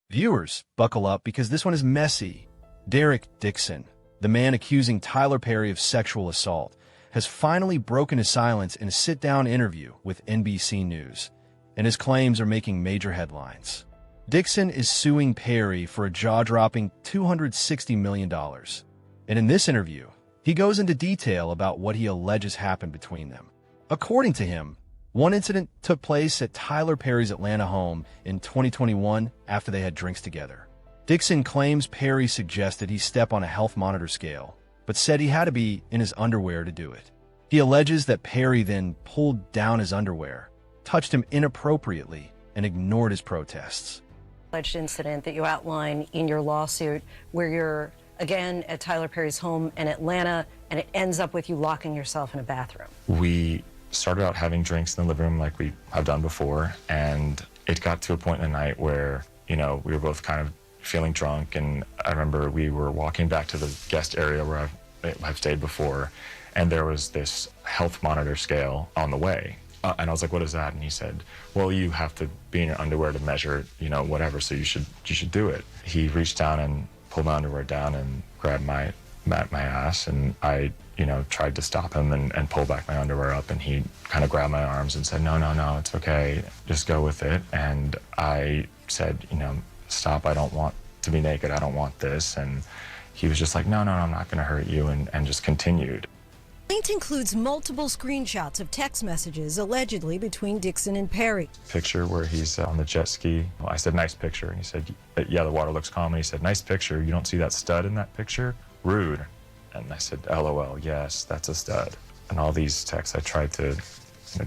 Viewers, buckle up because this one is messy. Derek Dixon, the man accusing Tyler Perry of sexual assault, has finally broken his silence in a sit-down interview with NBC News, and his claims are making major headlines. Dixon is suing Perry for a jaw-dropping $260 million. And in this interview, he goes into detail about what he alleges happened between them. According to him, one incident took place at Tyler Perry's Atlanta home in 2021 after they had drinks together. Dixon claims Perry suggested he step on a health monitor scale, but said he had to be in his underwear to do it. He alleges that Perry then pulled down his underwear, touched him inappropriately, and ignored his protests. Alleged incident that you outline in your lawsuit where you're, again, at Tyler Perry's home in Atlanta, and it ends up with you locking yourself in a bathroom. We started out having drinks in the living room like we have done before, and it got to a point in the night where, we were both kind of feeling drunk, and I remember we were walking back to the guest area where I've stayed before, and there was this health monitor scale on the way. And I was like, what is that? And he said, well, you have to be in your underwear to measure, whatever, so you should do it. He reached down and pulled my underwear down and grabbed my ass, and I, tried to stop him and pull back my underwear up, and he kind of grabbed my arms and said, no, it's okay, just go with it. And I said, stop, I don't want to be naked, I don't want this. And he was just like, no, I'm not gonna hurt you, and just continued. The complaint includes multiple screenshots of text messages allegedly between Dixon and Perry. Picture where he's on the jet ski. I said, nice picture. And he said, yeah, the water looks calm. And he said, nice picture. You don't see that stud in that picture? Rude. And I said, LOL, yes, that's a stud. And all these texts, I tried to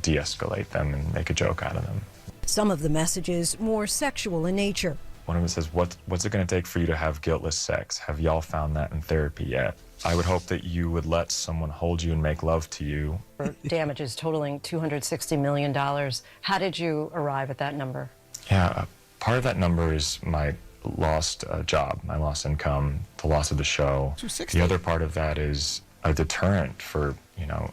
de-escalate them and make a joke out of them. Some of the messages more sexual in nature. One of them says, what's it going to take for you to have guiltless sex? Have y'all found that in therapy yet? I would hope that you would let someone hold you and make love to you. Damages totaling $260 million. How did you arrive at that number? Yeah, part of that number is my lost job, my lost income, the loss of the show. 260. The other part of that is a deterrent for,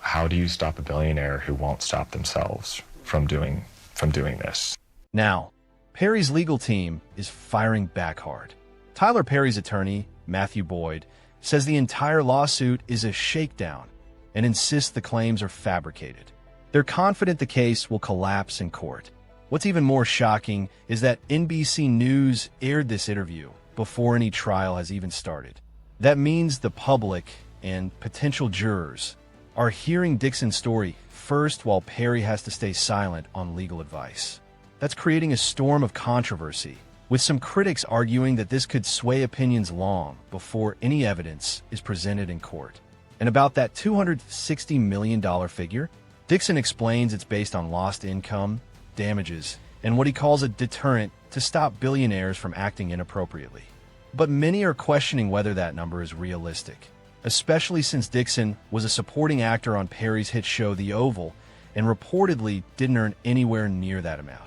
how do you stop a billionaire who won't stop themselves from doing this? Now, Perry's legal team is firing back hard. Tyler Perry's attorney, Matthew Boyd, says the entire lawsuit is a shakedown and insists the claims are fabricated. They're confident the case will collapse in court. What's even more shocking is that NBC News aired this interview before any trial has even started. That means the public and potential jurors are hearing Dixon's story first while Perry has to stay silent on legal advice. That's creating a storm of controversy, with some critics arguing that this could sway opinions long before any evidence is presented in court. And about that $260 million figure, Dixon explains it's based on lost income, damages, and what he calls a deterrent to stop billionaires from acting inappropriately. But many are questioning whether that number is realistic, especially since Dixon was a supporting actor on Perry's hit show The Oval and reportedly didn't earn anywhere near that amount.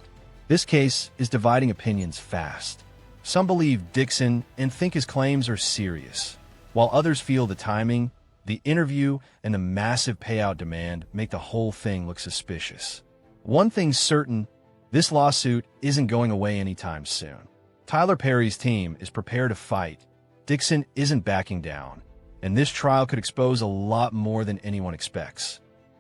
This case is dividing opinions fast. Some believe Dixon and think his claims are serious, while others feel the timing, the interview, and the massive payout demand make the whole thing look suspicious. One thing's certain, this lawsuit isn't going away anytime soon. Tyler Perry's team is prepared to fight. Dixon isn't backing down, and this trial could expose a lot more than anyone expects.